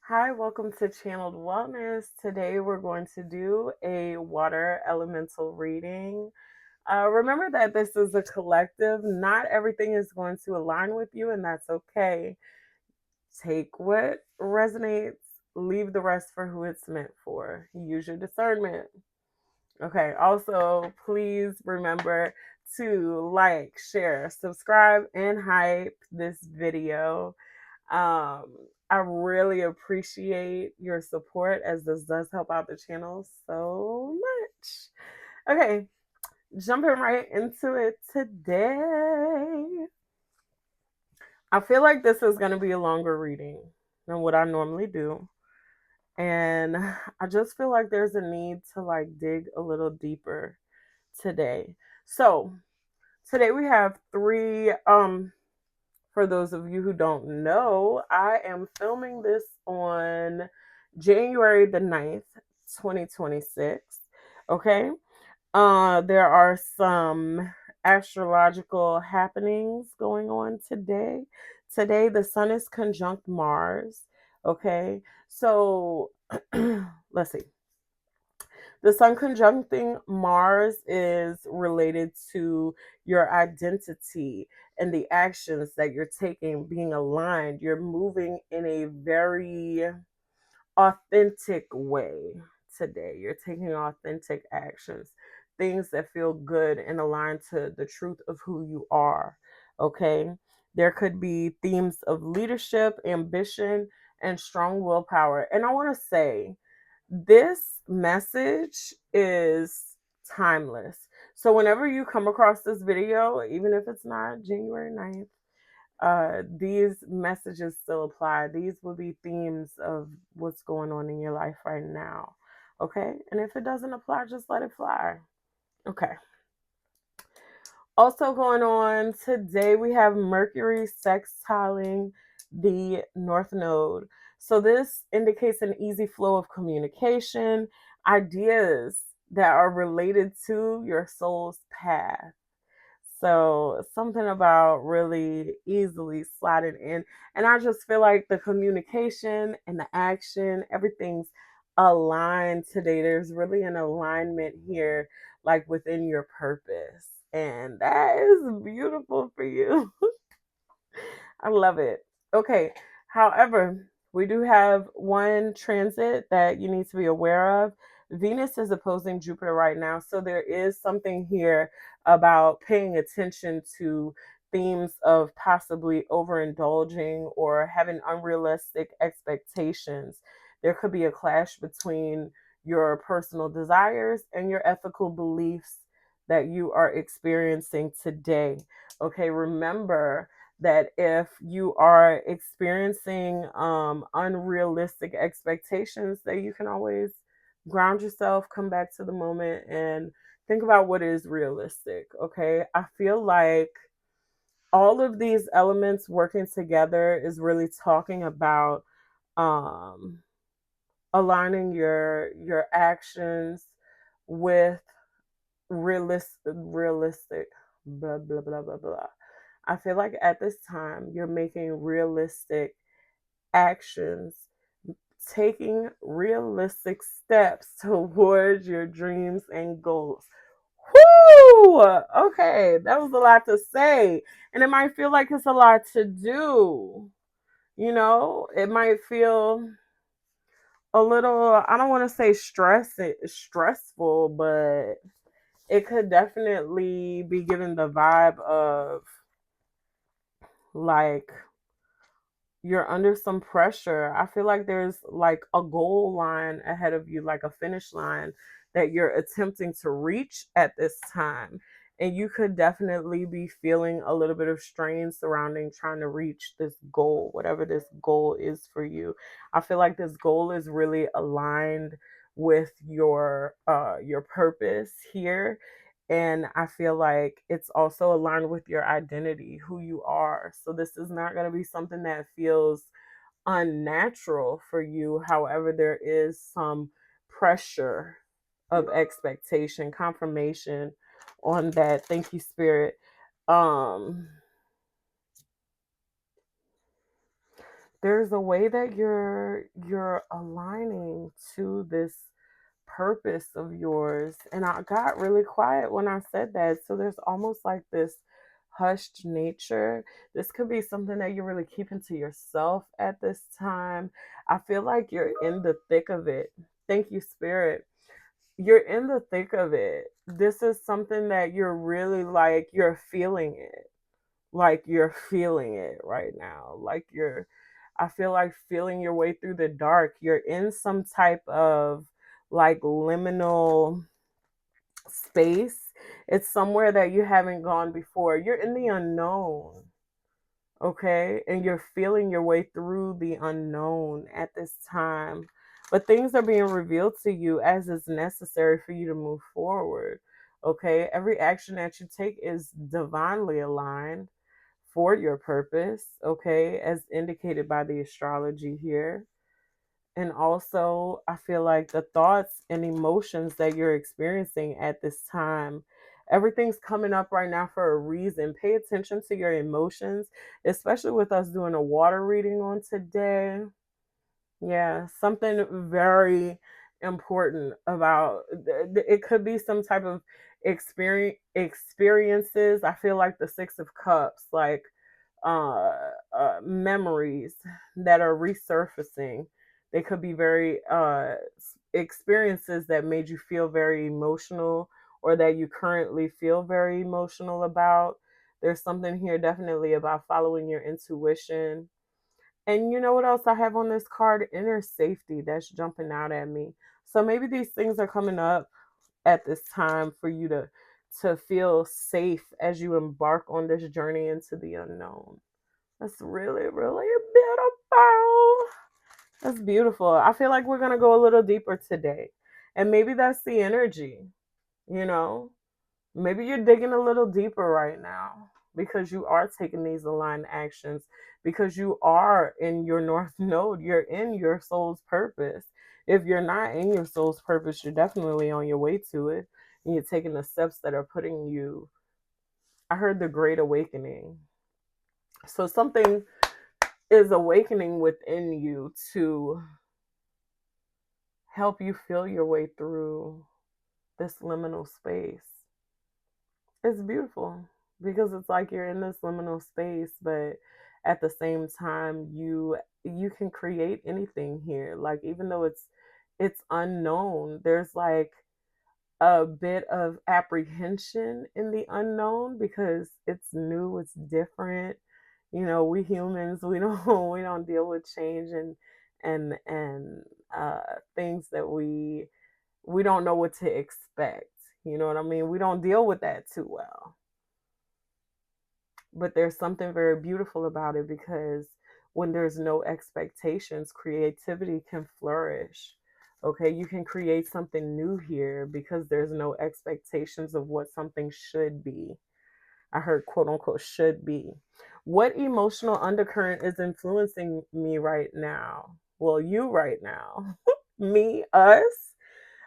Hi, welcome to Channeled Wellness. Today we're going to do a water elemental reading. Remember that this is a collective. Not everything is going to align with you, and that's okay. Take what resonates, leave the rest for who it's meant for. Use your discernment. Okay, also, please remember to like, share, subscribe, and hype this video. um, I really appreciate your support as this does help out the channel so much. Okay, jumping right into it today. I feel like this is going to be a longer reading than what I normally do. And I just feel like there's a need to dig a little deeper today. So, today we have three for those of you who don't know, I am filming this on January the 9th, 2026. Okay. There are some astrological happenings going on today. Today, the sun is conjunct Mars. Okay. So, let's see. The sun conjuncting Mars is related to your identity and the actions that you're taking being aligned. You're moving in a very authentic way today. You're taking authentic actions, things that feel good and align to the truth of who you are. Okay. There could be themes of leadership, ambition, and strong willpower. And I want to say, this message is timeless. So whenever you come across this video, even if it's not January 9th, these messages still apply. These will be themes of what's going on in your life right now. Okay? And if it doesn't apply, just let it fly. Okay. Also going on today, we have Mercury sextiling the North Node. So this indicates an easy flow of communication, ideas that are related to your soul's path. So something about really easily sliding in. And I just feel like the communication and the action, everything's aligned today. There's really an alignment here, like within your purpose. And that is beautiful for you. I love it. Okay. However, we do have one transit that you need to be aware of. Venus is opposing Jupiter right now. So there is something here about paying attention to themes of possibly overindulging or having unrealistic expectations. There could be a clash between your personal desires and your ethical beliefs that you are experiencing today. Okay, remember that if you are experiencing unrealistic expectations, that you can always ground yourself, come back to the moment, and think about what is realistic. Okay, I feel like all of these elements working together is really talking about um, aligning your actions with realistic blah blah blah blah blah. I feel like at this time you're making realistic actions, taking realistic steps towards your dreams and goals. Whoo! Okay, that was a lot to say. And it might feel like it's a lot to do. It might feel a little, I don't want to say stressful, but it could definitely be given the vibe of like you're under some pressure. I feel like there's like a goal line ahead of you, like a finish line that you're attempting to reach at this time. And you could definitely be feeling a little bit of strain surrounding trying to reach this goal, whatever this goal is for you. I feel like this goal is really aligned with your purpose here, and I feel like it's also aligned with your identity, who you are. So this is not going to be something that feels unnatural for you. However, there is some pressure of expectation, confirmation on that. Thank you, Spirit. Um, There's a way that you're aligning to this purpose of yours. And I got really quiet when I said that. So there's almost like this hushed nature. This could be something that you're really keeping to yourself at this time. I feel like you're in the thick of it. Thank you, Spirit. You're in the thick of it. This is something that you're really like, you're feeling it. Like you're feeling it right now. Like I feel like feeling your way through the dark. You're in some type of like liminal space. It's somewhere that you haven't gone before. You're in the unknown, okay? And you're feeling your way through the unknown at this time. But things are being revealed to you as is necessary for you to move forward, okay? Every action that you take is divinely aligned for your purpose, okay, as indicated by the astrology here. And also, I feel like the thoughts and emotions that you're experiencing at this time, everything's coming up right now for a reason. Pay attention to your emotions, especially with us doing a water reading on today. Yeah, something very important about it could be some type of experiences. I feel like the 6 of cups, like uh, memories that are resurfacing. They could be very experiences that made you feel very emotional or that you currently feel very emotional about. There's something here definitely about following your intuition. And you know what else I have on this card? Inner safety that's jumping out at me. So maybe these things are coming up at this time for you to feel safe as you embark on this journey into the unknown. That's really, really beautiful. That's beautiful. I feel like we're gonna go a little deeper today. And maybe that's the energy, you know? Maybe you're digging a little deeper right now because you are taking these aligned actions, because you are in your North Node, you're in your soul's purpose. If you're not in your soul's purpose, you're definitely on your way to it. And you're taking the steps that are putting you, I heard the great awakening. So something is awakening within you to help you feel your way through this liminal space. It's beautiful because it's like you're in this liminal space, but at the same time you can create anything here. Like even though it's unknown, there's like a bit of apprehension in the unknown because it's new, it's different. You know, we humans, we don't we don't deal with change and things that we don't know what to expect. You know what I mean? We don't deal with that too well. But there's something very beautiful about it because when there's no expectations, creativity can flourish. Okay, you can create something new here because there's no expectations of what something should be. I heard quote unquote should be. What emotional undercurrent is influencing me right now? Well, you right now. Me, us.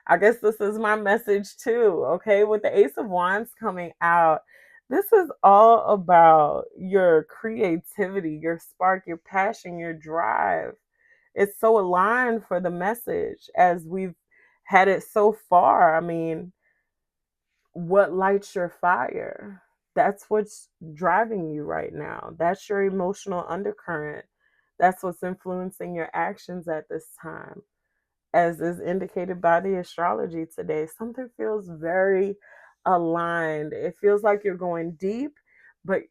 I guess this is my message too, okay? With the Ace of Wands coming out, this is all about your creativity, your spark, your passion, your drive. It's so aligned for the message as we've had it so far. I mean, what lights your fire? That's what's driving you right now. That's your emotional undercurrent. That's what's influencing your actions at this time, as is indicated by the astrology today. Something feels very aligned. It feels like you're going deep, but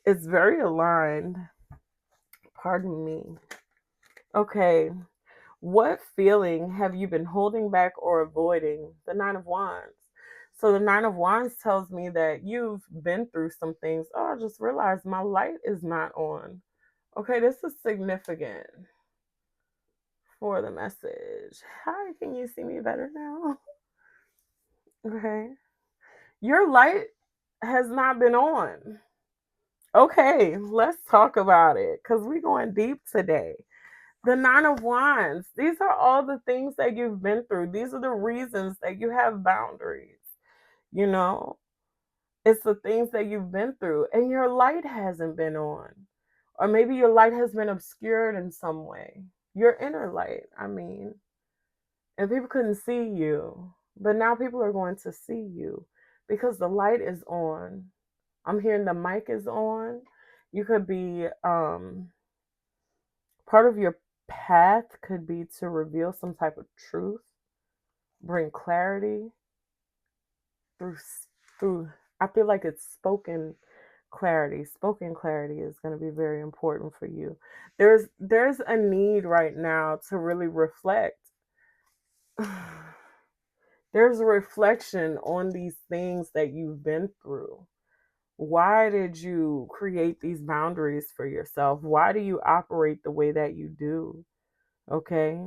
it's very aligned. Pardon me. Okay. What feeling have you been holding back or avoiding? The Nine of Wands. So the Nine of Wands tells me that you've been through some things. Oh, I just realized my light is not on. Okay, this is significant for the message. Hi, can you see me better now? Okay. Your light has not been on. Okay, let's talk about it because we're going deep today. The Nine of Wands, these are all the things that you've been through. These are the reasons that you have boundaries. You know, it's the things that you've been through, and your light hasn't been on. Or maybe your light has been obscured in some way. Your inner light, I mean. And people couldn't see you. But now people are going to see you because the light is on. I'm hearing the mic is on. You could be part of your path could be to reveal some type of truth, bring clarity through through I feel like it's spoken clarity. Spoken clarity is going to be very important for you. There's a need right now to really reflect. There's a reflection on these things that you've been through. Why did you create these boundaries for yourself? Why do you operate the way that you do? Okay.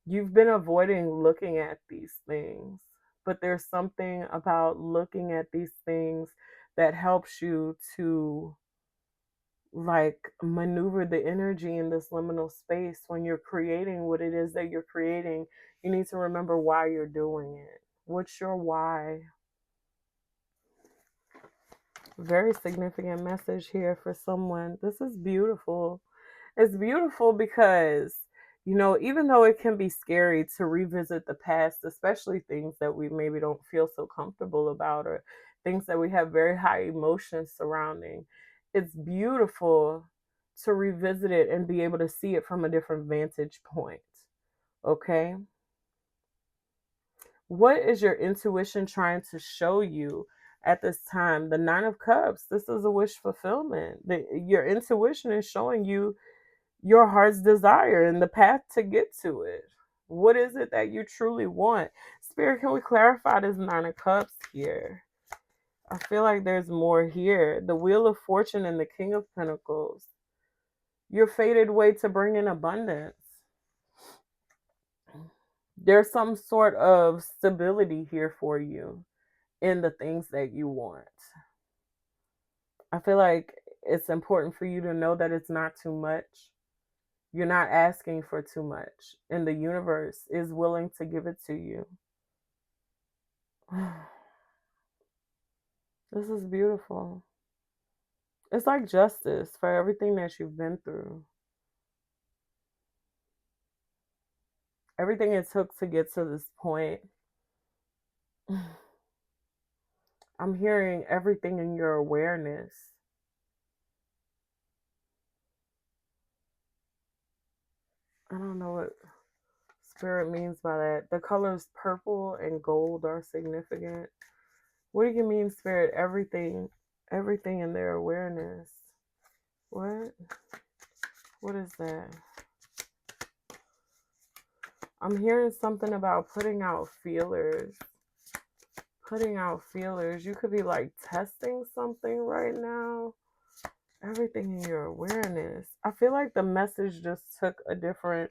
You've been avoiding looking at these things, but there's something about looking at these things that helps you to like maneuver the energy in this liminal space when you're creating what it is that you're creating. You need to remember why you're doing it. What's your why? Very significant message here for someone. This is beautiful. It's beautiful because, even though it can be scary to revisit the past, especially things that we maybe don't feel so comfortable about or things that we have very high emotions surrounding, it's beautiful to revisit it and be able to see it from a different vantage point. Okay? What is your intuition trying to show you at this time? The Nine of Cups, this is a wish fulfillment. Your intuition is showing you your heart's desire and the path to get to it. What is it that you truly want? Spirit, can we clarify this Nine of Cups here? I feel like there's more here. The Wheel of Fortune and the King of Pentacles. Your fated way to bring in abundance. There's some sort of stability here for you in the things that you want. I feel like it's important for you to know that it's not too much. You're not asking for too much, and the universe is willing to give it to you. This is beautiful. It's like justice for everything that you've been through. Everything it took to get to this point. I'm hearing everything in your awareness. I don't know what spirit means by that. The colors purple and gold are significant. What do you mean, spirit? Everything in their awareness. What? What is that? I'm hearing something about putting out feelers. Putting out feelers. You could be like testing something right now. Everything in your awareness. I feel like the message just took a different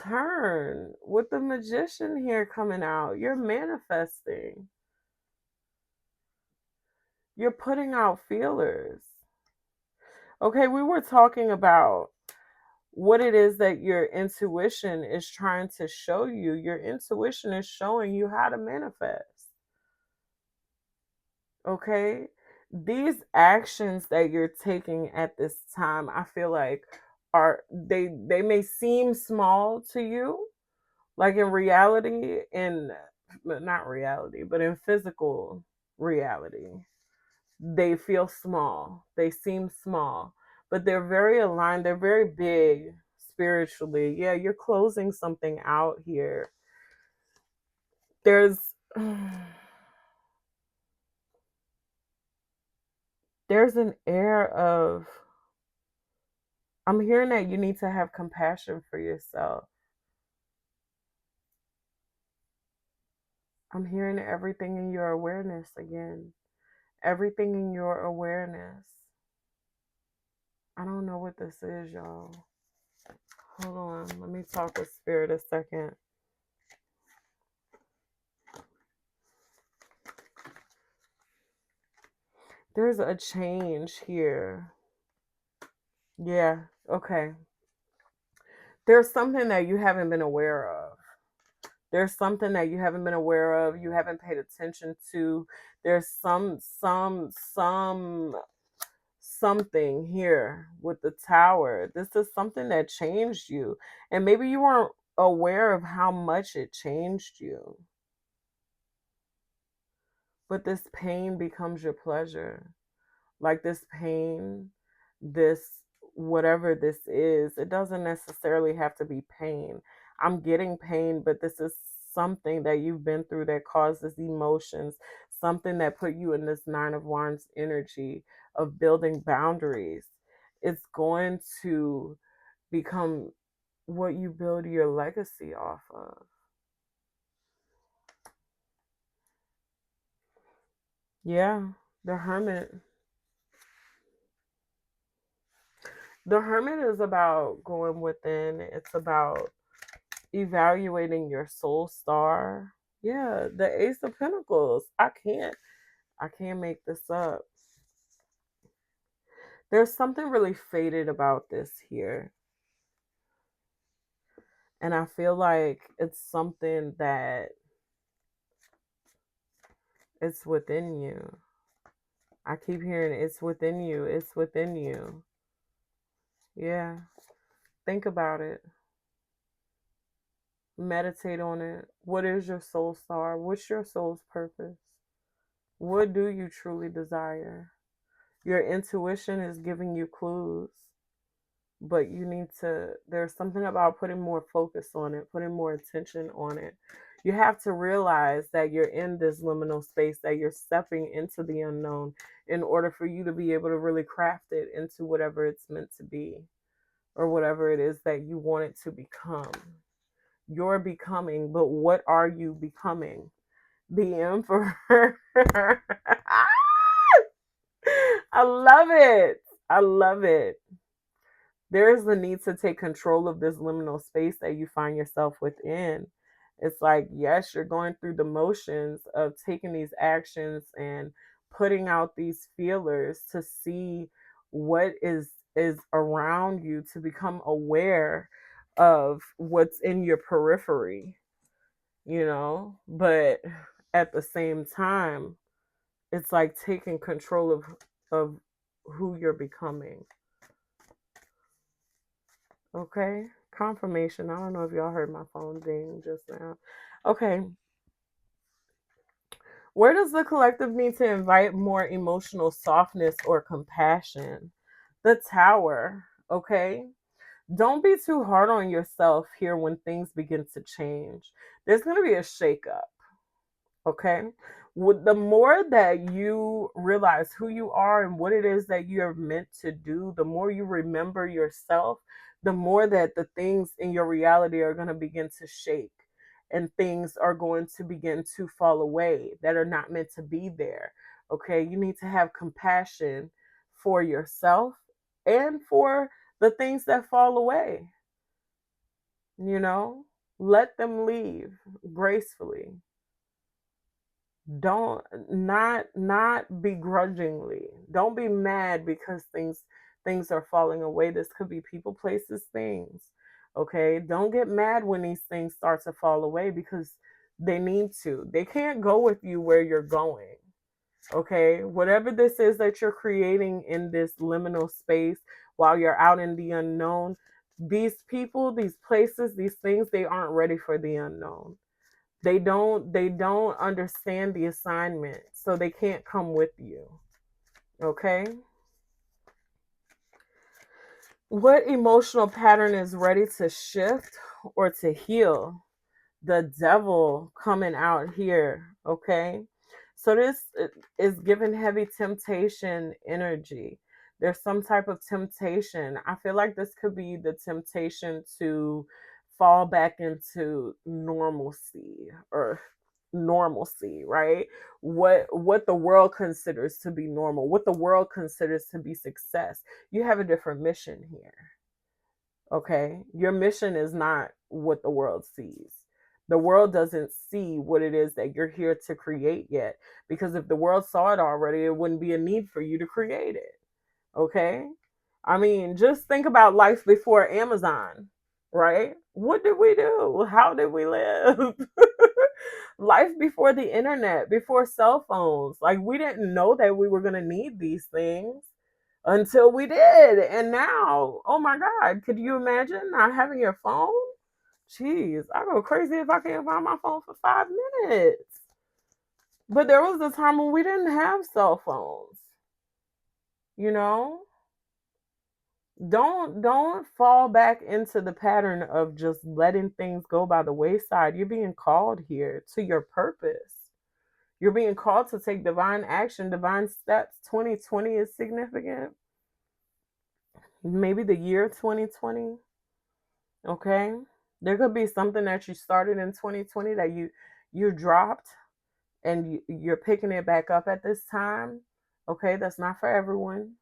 turn with the Magician here coming out. You're manifesting. You're putting out feelers. Okay, we were talking about what it is that your intuition is trying to show you. Your intuition is showing you how to manifest. Okay? These actions that you're taking at this time, I feel like they may seem small to you, like in reality, in not reality, but in physical reality. They feel small. They seem small, but they're very aligned. They're very big spiritually. Yeah, you're closing something out here. There's there's an air of, I'm hearing that you need to have compassion for yourself. I'm hearing everything in your awareness again. Everything in your awareness. I don't know what this is, y'all. Hold on. Let me talk with spirit a second. There's a change here. Yeah, okay. There's something that you haven't been aware of. There's something that you haven't been aware of, you haven't paid attention to. There's some something here with the tower. This is something that changed you. And maybe you weren't aware of how much it changed you. But this pain becomes your pleasure. Like this pain, this whatever this is, it doesn't necessarily have to be pain. I'm getting pain, but this is something that you've been through that causes emotions, something that put you in this Nine of Wands energy of building boundaries. It's going to become what you build your legacy off of. Yeah, the hermit. The hermit is about going within. It's about evaluating your soul star. Yeah, the Ace of Pentacles. I can't make this up. There's something really faded about this here. And I feel like it's something that it's within you. I keep hearing it's within you. It's within you. Yeah. Think about it. Meditate on it. What is your soul star? What's your soul's purpose? What do you truly desire? Your intuition is giving you clues, but you need to, there's something about putting more focus on it, putting more attention on it. You have to realize that you're in this liminal space, that you're stepping into the unknown in order for you to be able to really craft it into whatever it's meant to be or whatever it is that you want it to become. You're becoming, but what are you becoming? The Emperor. I love it. I love it. There is the need to take control of this liminal space that you find yourself within. It's like, yes, you're going through the motions of taking these actions and putting out these feelers to see what is around you, to become aware of what's in your periphery, but at the same time, it's like taking control of who you're becoming. Okay, confirmation. I don't know if y'all heard my phone ding just now. Okay, where does the collective need to invite more emotional softness or compassion? The Tower. Okay, don't be too hard on yourself here when things begin to change. There's going to be a shakeup. Okay, with the more that you realize who you are and what it is that you're meant to do, the more you remember yourself, the more that the things in your reality are going to begin to shake and things are going to begin to fall away that are not meant to be there. Okay, you need to have compassion for yourself and for the things that fall away. Let them leave gracefully. Don't, not begrudgingly. Don't be mad because things are falling away. This could be people, places, things. Okay, don't get mad when these things start to fall away because they need to. They can't go with you where you're going. Okay, whatever this is that you're creating in this liminal space while you're out in the unknown, these people, these places, these things, they aren't ready for the unknown. They don't understand the assignment, so they can't come with you. Okay, what emotional pattern is ready to shift or to heal? The Devil coming out here. Okay, so this is giving heavy temptation energy. There's some type of temptation. I feel like this could be the temptation to fall back into normalcy, right? What the world considers to be normal, what the world considers to be success. You have a different mission here. Okay, your mission is not what the world sees. The world doesn't see what it is that you're here to create yet, because if the world saw it already, it wouldn't be a need for you to create it. Okay, I mean, just think about life before Amazon, right? What did we do? How did we live? Life before the internet, before cell phones. Like, we didn't know that we were going to need these things. until we did. And now, oh my God, could you imagine not having your phone? Jeez, I go crazy if I can't find my phone for 5 minutes. But there was a time when we didn't have cell phones, you know? Don't fall back into the pattern of just letting things go by the wayside. You're being called here to your purpose. You're being called to take divine action, divine steps. 2020 is significant. Maybe the year 2020. Okay. There could be something that you started in 2020 that you dropped, and you're picking it back up at this time. Okay, that's not for everyone.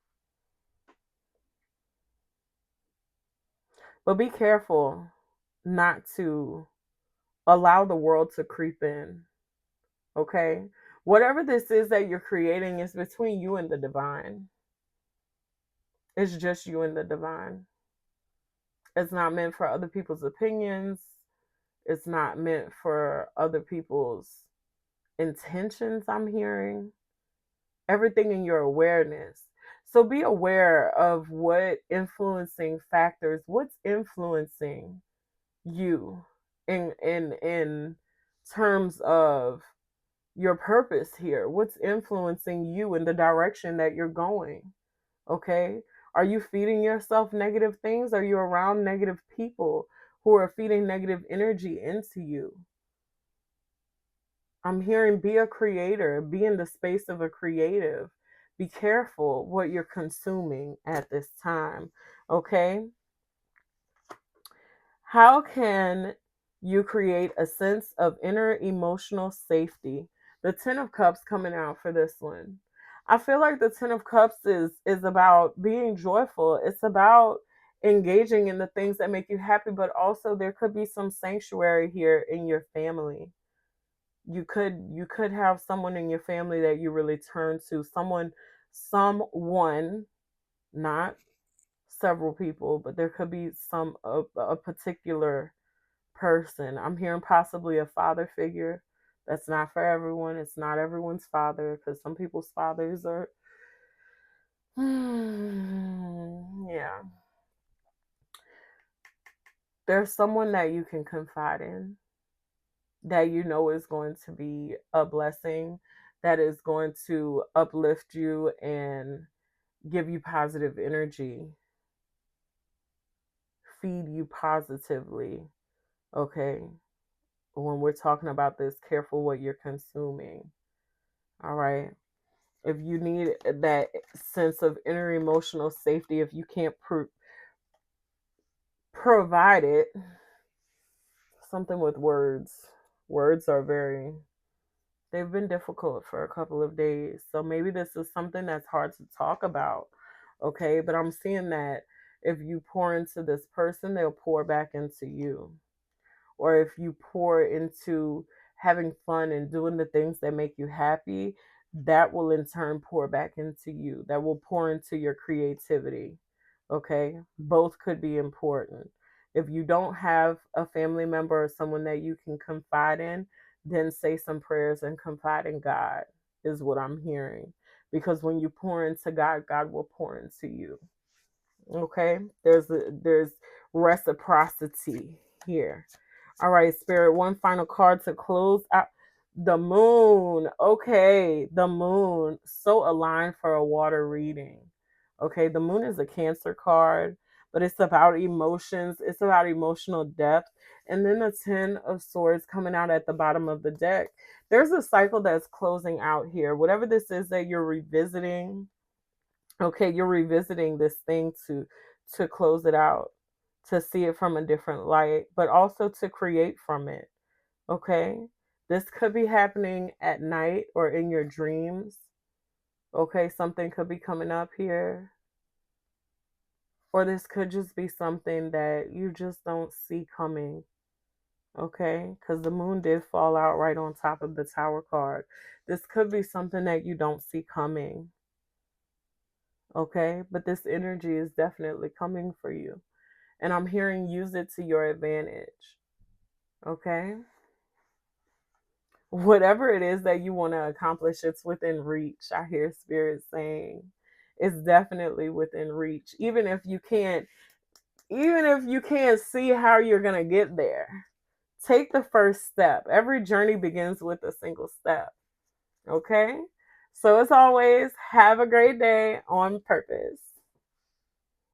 But be careful not to allow the world to creep in. Okay? Whatever this is that you're creating is between you and the divine. It's just you and the divine. It's not meant for other people's opinions. It's not meant for other people's intentions, I'm hearing. Everything in your awareness. So be aware of what influencing factors, what's influencing you in terms of your purpose here. What's influencing you in the direction that you're going? Okay? Are you feeding yourself negative things? Are you around negative people who are feeding negative energy into you? I'm hearing be a creator, be in the space of a creative. Be careful what you're consuming at this time. Okay? How can you create a sense of inner emotional safety? The Ten of Cups coming out for this one. I feel like the Ten of Cups is about being joyful. It's about engaging in the things that make you happy, but also there could be some sanctuary here in your family. You could have someone in your family that you really turn to, someone, not several people, but there could be a particular person. I'm hearing possibly a father figure. That's not for everyone. It's not everyone's father, because some people's fathers are yeah. There's someone that you can confide in, that you know is going to be a blessing, that is going to uplift you and give you positive energy, feed you positively. Okay. When we're talking about this, careful what you're consuming. All right. If you need that sense of inner emotional safety, if you can't provide it, something with words. Words are they've been difficult for a couple of days. So maybe this is something that's hard to talk about. Okay. But I'm seeing that if you pour into this person, they'll pour back into you. Or if you pour into having fun and doing the things that make you happy, that will in turn pour back into you. That will pour into your creativity. Okay? Both could be important. If you don't have a family member or someone that you can confide in, then say some prayers and confide in God, is what I'm hearing. Because when you pour into God, God will pour into you. Okay? There's reciprocity here. All right, Spirit, one final card to close out. The moon. Okay, the moon. So aligned for a water reading. Okay, the moon is a Cancer card, but it's about emotions, it's about emotional depth. And then the Ten of Swords coming out at the bottom of the deck. There's a cycle that's closing out here. Whatever this is that you're revisiting, okay, you're revisiting this thing to close it out, to see it from a different light, but also to create from it. Okay, this could be happening at night or in your dreams. Okay, something could be coming up here, or this could just be something that you just don't see coming. Okay, because the moon did fall out right on top of the Tower card. This could be something that you don't see coming. Okay, but this energy is definitely coming for you, and I'm hearing use it to your advantage. Okay, whatever it is that you want to accomplish, it's within reach. I hear Spirit saying is definitely within reach. Even if you can't see how you're going to get there, take the first step. Every journey begins with a single step. Okay? So, as always, have a great day on purpose.